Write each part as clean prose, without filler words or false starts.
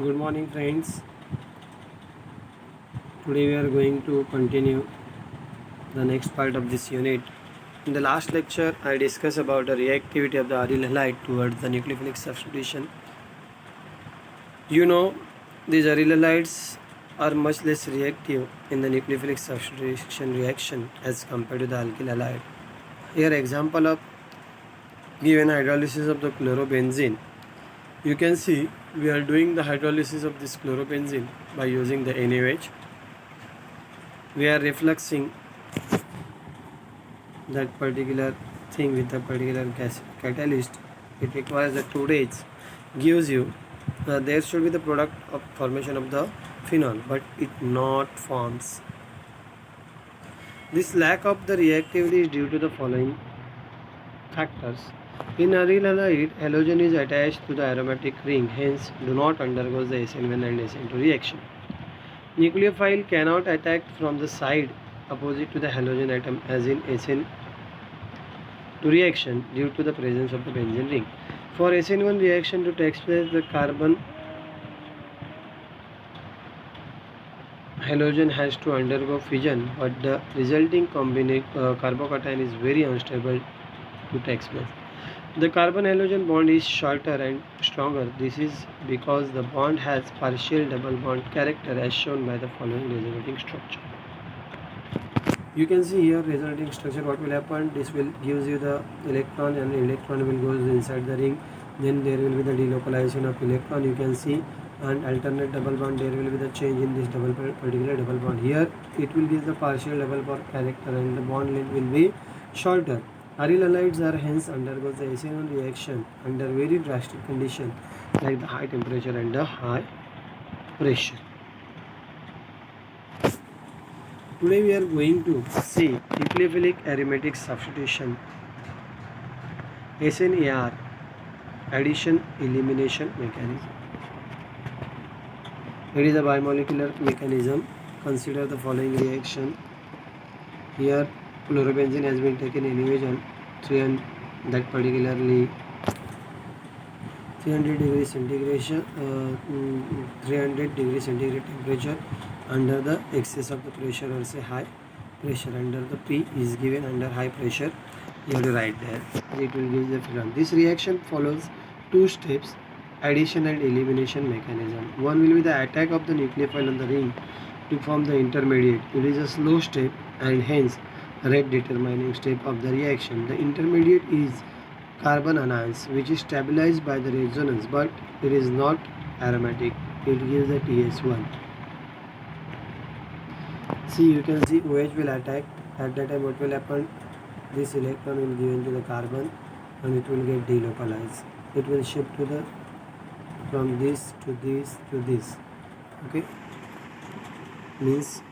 Good morning, friends. Today we are going to continue the next part of this unit. In the last lecture, I discussed about the reactivity of the aryl halide towards the nucleophilic substitution. You know, these aryl halides are much less reactive in the nucleophilic substitution reaction as compared to the alkyl halide. Here, example of given hydrolysis of the chlorobenzene. You can see we are doing the hydrolysis of this chlorobenzene by using the NaOH. We are refluxing that particular thing with a particular gas catalyst. It requires the 2 days, gives you there should be the product of formation of the phenol, but it not forms. This lack of the reactivity is due to the following factors. In aryl halide, halogen is attached to the aromatic ring, hence do not undergo the SN1 and SN2 reaction. Nucleophile cannot attack from the side opposite to the halogen atom as in SN to reaction due to the presence of the benzene ring. For SN1 reaction to take place, the carbon halogen has to undergo fission, but the resulting carbocation is very unstable to take place. The carbon halogen bond is shorter and stronger. This is because the bond has partial double bond character as shown by the following resulting structure. You can see here resulting structure. What will happen? This will gives you the electron, and electron will goes inside the ring. Then there will be the delocalization of electron. You can see and alternate double bond. There will be the change in this particular double bond. Here it will give the partial double bond character, and the bond length will be shorter. Aryl halides are hence undergoes the SN1 reaction under very drastic condition like the high temperature and the high pressure. Today we are going to see nucleophilic aromatic substitution, SNAR, addition elimination mechanism. It is a bimolecular mechanism. Consider the following reaction. Here chlorobenzene has been taken anyways on 300, that particularly 300 degree centigrade, 300 degree centigrade temperature under the excess of the pressure, or say high pressure. Under the P is given under high pressure. You have to write there. It will give the phenol. This reaction follows two steps: addition and elimination mechanism. One will be the attack of the nucleophile on the ring to form the intermediate. It is a slow step and hence rate determining step of the reaction. The intermediate is carbon anions, which is stabilized by the resonance, but it is not aromatic. It gives the TS1. See, you can see OH will attack. At that time what will happen? This electron will given to the carbon and it will get delocalized. It will shift to the from this to this to this. Okay, means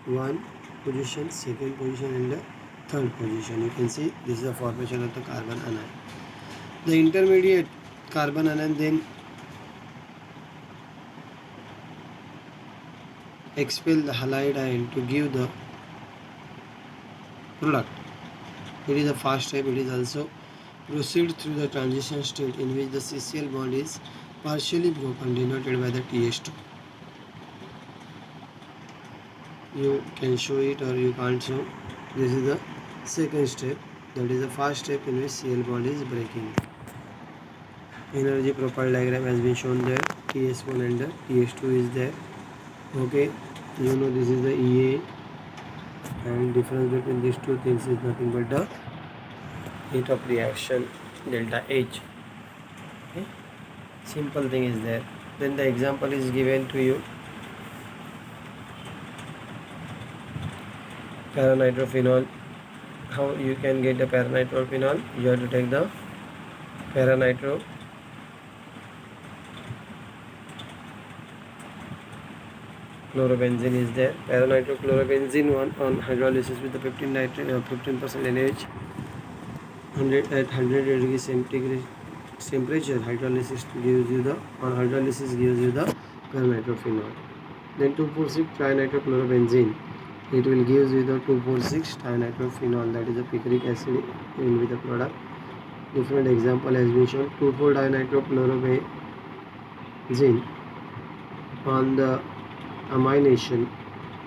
one position, second position, and the third position. You can see this is the formation of the carbon anion. The intermediate carbon anion then expel the halide ion to give the product. It is a fast step. It is also proceed through the transition state in which the CCl bond is partially broken, denoted by the TS2. You can show it or you can't show. This is the second step. That is the fast step in which Cl bond is breaking. Energy profile diagram has been shown there. TS1 and the TS2 is there. Okay, you know this is the EA, and difference between these two things is nothing but the heat of reaction delta H. Okay, simple thing is there. Then the example is given to you. Paranitrophenol. How you can get the paranitrophenol? You have to take the paranitro chlorobenzene is there. Paranitrochlorobenzene on hydrolysis with the 15% NaOH 100 at 100 degree centigrade temperature. Hydrolysis gives you the paranitrophenol. Then 2,4,6 trinitrochlorobenzene. It will gives you the 2,4,6 trinitrophenol, that is a picric acid in with the product. Different example has been shown. 2,4-dinitrochlorobenzene On the amination,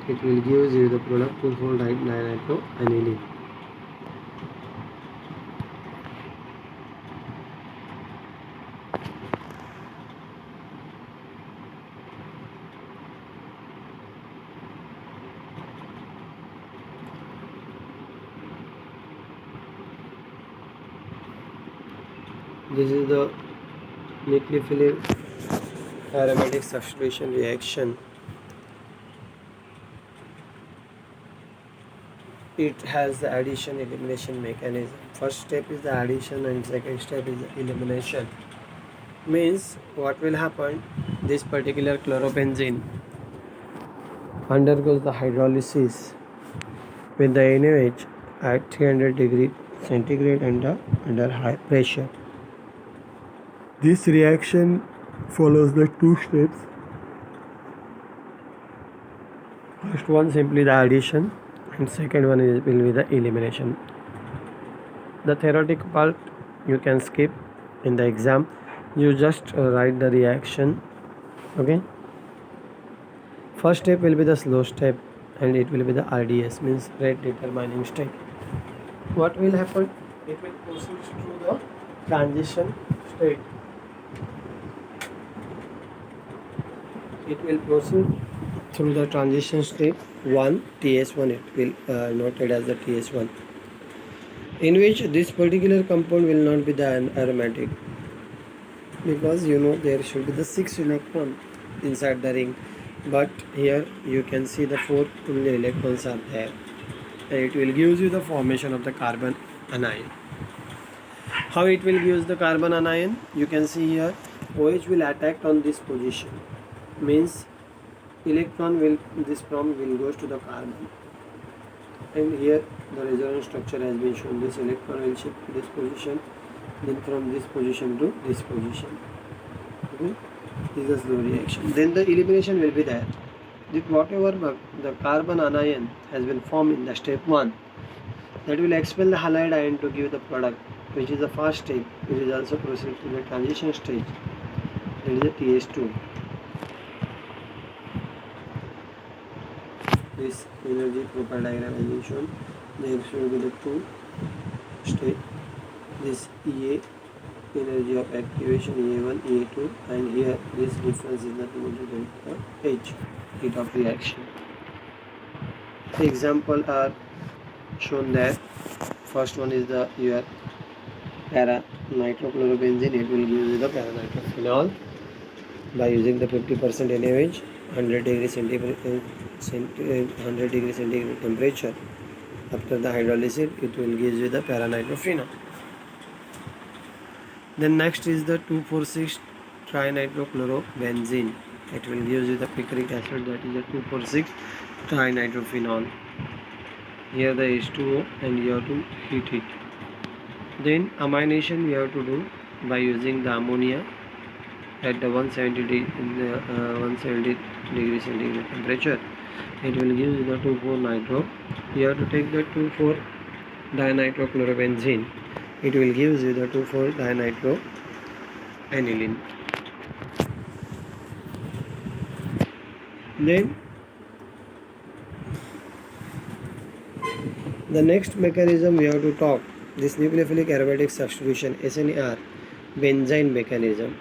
it will give you the product 2,4-dinitroaniline. This is the nucleophilic aromatic substitution reaction. It has the addition elimination mechanism. First step is the addition and second step is the elimination. Means what will happen, this particular chlorobenzene undergoes the hydrolysis with the NaOH at 300 degree centigrade under high pressure. This reaction follows the two steps. First one simply the addition and second one will be the elimination. The theoretic part you can skip in the exam. You just write the reaction. Okay. First step will be the slow step and it will be the RDS, means rate determining step. What will happen? It will proceed through the transition state. It will proceed through the transition state 1, TS1, it will noted as the TS1, in which this particular compound will not be the aromatic, because there should be the 6 electron inside the ring, but here you can see the 4 only electrons are there, and it will give you the formation of the carbon anion. How it will give the carbon anion? You can see here OH will attack on this position, means electron will, this from will goes to the carbon, and here the resonance structure has been shown. This electron will shift to this position, then from this position to this position. Okay, this is a slow reaction. Then the elimination will be there. That whatever the carbon anion has been formed in the step 1, that will expel the halide ion to give the product, which is the first stage, which is also proceed to the transition stage, that is the TS2. This energy profile diagram has been shown. There should be the 2 state. This EA, energy of activation, EA1, EA2, and here this difference is nothing but the H, heat of reaction. Example are shown there. First one is the your para nitrochlorobenzene. It will give you the para nitrophenol by using the 50% NaOH, 100 degree centigrade 100 degree centigrade temperature. After the hydrolysis, it will give you the para nitrophenol. Then next is the 2,4,6 trinitrochlorobenzene. It will give you the picric acid, that is the 2,4,6 trinitrophenol. Here the H2O, and you have to heat it. Then amination we have to do by using the ammonia at the 170 degree centigrade temperature. It will give you the 2,4-nitro. You have to take the 2,4-dinitrochlorobenzene. It will give you the 2,4-dinitroaniline. Then the next mechanism we have to talk, this nucleophilic aromatic substitution, SNAR benzene mechanism.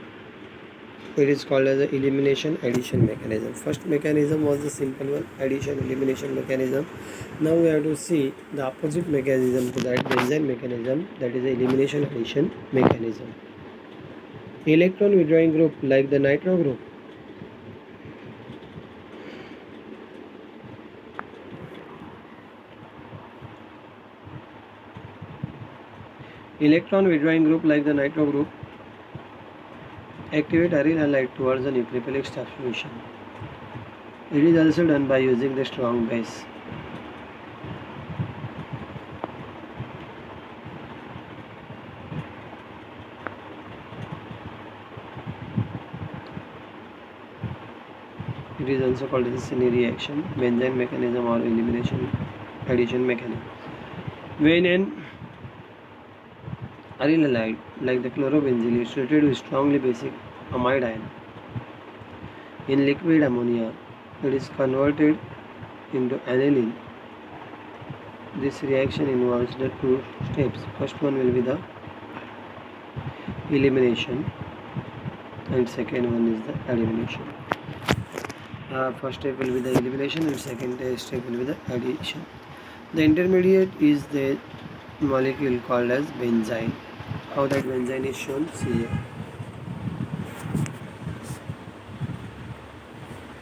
It is called as the elimination addition mechanism. First mechanism was the simple one, addition elimination mechanism. Now we have to see the opposite mechanism to that benzene mechanism, that is the elimination addition mechanism. Electron withdrawing group like the nitro group, nitro group activate aryl halide towards the nucleophilic substitution. It is also done by using the strong base. It is also called as a Cine reaction, benzene mechanism, or elimination addition mechanism. When an aryl halide like the chlorobenzene is treated with strongly basic amide ion, In liquid ammonia, it is converted into aniline. This reaction involves the two steps. First one will be the elimination and second one is the elimination. First step will be the elimination and second step will be the addition. The intermediate is the molecule called as benzene. How that benzene is shown? See here.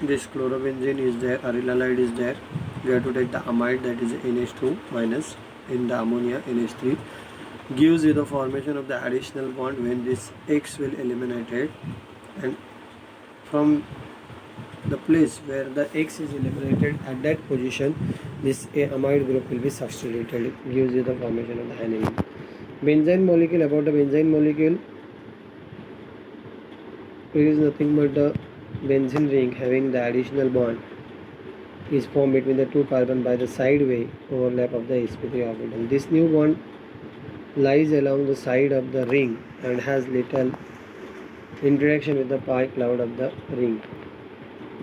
This chlorobenzene is there, aryl halide is there. We have to take the amide, that is NH2 minus, in the ammonia NH3, gives you the formation of the additional bond when this X will eliminated, and from the place where the X is eliminated, at that position this amide group will be substituted. It gives you the formation of the aniline. Benzene molecule, about the benzene molecule, it is nothing but the benzene ring having the additional bond is formed between the two carbon by the sideway overlap of the sp3 orbital. This new bond lies along the side of the ring and has little interaction with the pi cloud of the ring.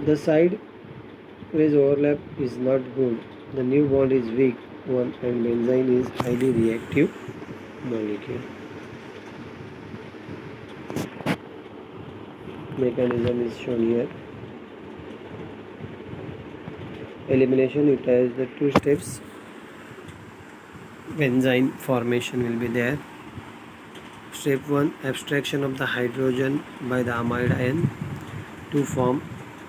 The sideways overlap is not good. The new bond is weak one and benzene is highly reactive molecule. Mechanism is shown here. Elimination, it has the two steps. Benzene formation will be there. Step 1, abstraction of the hydrogen by the amide ion to form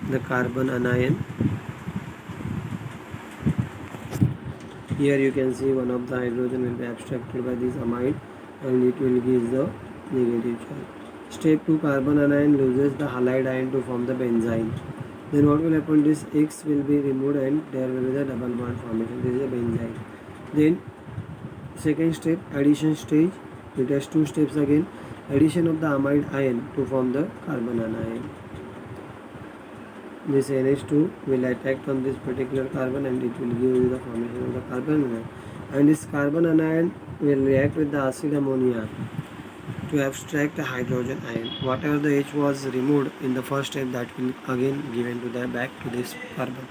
the carbon anion. Here you can see one of the hydrogen will be abstracted by this amide and it will give the negative charge. Step 2, carbon anion loses the halide ion to form the benzene. Then what will happen? This X will be removed and there will be the double bond formation. This is a benzene. Then second step, addition stage. It has two steps again. Addition of the amide ion to form the carbon anion. This NH2 will attack on this particular carbon and it will give you the formation of the carbon anion. And this carbon anion will react with the acid ammonia to abstract a hydrogen ion. Whatever the H was removed in the first step, that will again given to the back to this carbon.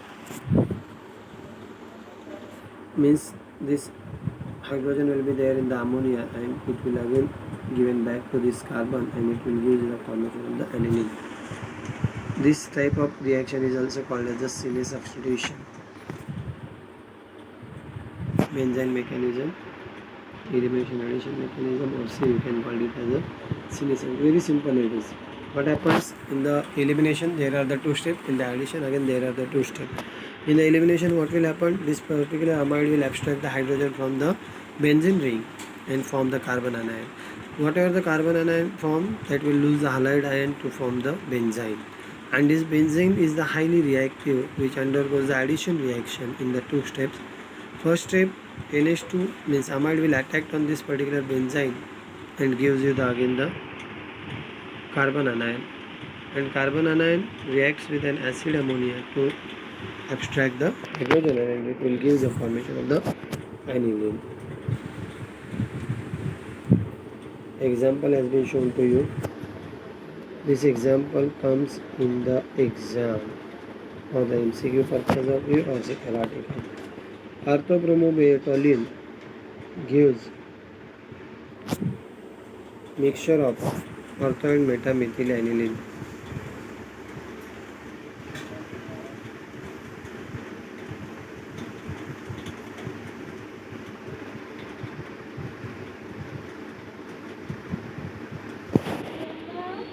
Means this hydrogen will be there in the ammonia and it will again given back to this carbon and it will give the formation of the aniline. This type of reaction is also called as the Cine substitution. Benzene mechanism, elimination addition mechanism, or say you can call it as a Cine substitution. Very simple it is. What happens in the elimination? There are the two steps. In the addition, again there are the two steps. In the elimination, what will happen? This particular amide will abstract the hydrogen from the benzene ring and form the carbon anion. Whatever the carbon anion form, that will lose the halide ion to form the benzene. And this benzene is the highly reactive, which undergoes the addition reaction in the two steps. First step, NH2 means amide will attack on this particular benzene and gives you the again the carbon anion. And carbon anion reacts with an acid ammonia to abstract the hydrogen and it will give the formation of the aniline. Example has been shown to you. This example comes in the exam or the MCQ purpose of view or the article. Orthobromobutylene gives mixture of ortho and metamethyl aniline.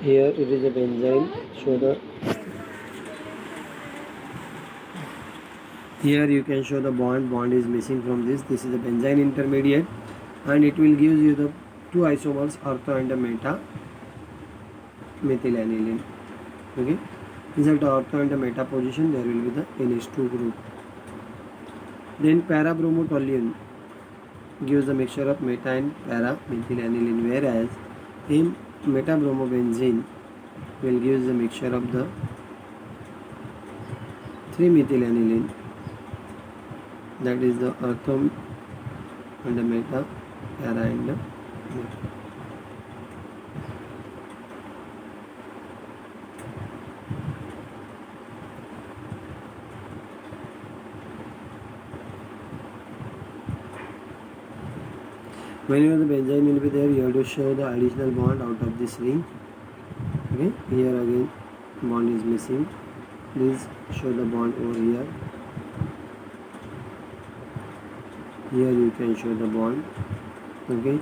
Here it is a benzene. Show the. Here you can show the bond. Bond is missing from this. This is a benzene intermediate, and it will give you the two isomers, ortho and the meta methyl aniline. Okay. Inside the ortho and the meta position, there will be the NH2 group. Then para-bromotoluene gives the mixture of meta and para methyl aniline, whereas in metabromobenzene will give the mixture of the 3-methyl aniline, that is the ortho and the meta, para and the meta. Whenever the benzene will be there, you have to show the additional bond out of this ring. Okay, here again bond is missing. Please show the bond over here. Here you can show the bond. Okay,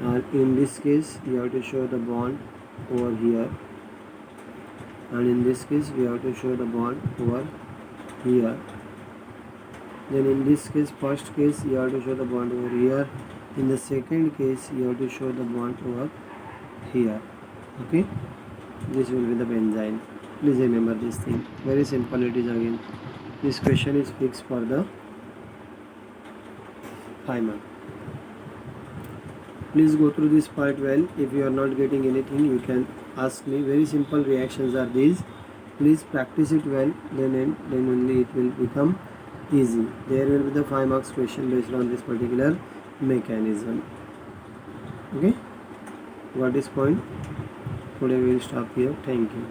and in this case you have to show the bond over here, and in this case we have to show the bond over here. Then in this case, first case you have to show the bond over here. In the second case you have to show the bond over here. Okay, this will be the benzene. Please remember this thing. Very simple it is again. This question is fixed for the 5 marks. Please go through this part well. If you are not getting anything, you can ask me. Very simple reactions are these. Please practice it well, then only it will become easy. There will be the 5 marks question based on this particular mechanism. Okay, got this point? Today we will stop here. Thank you.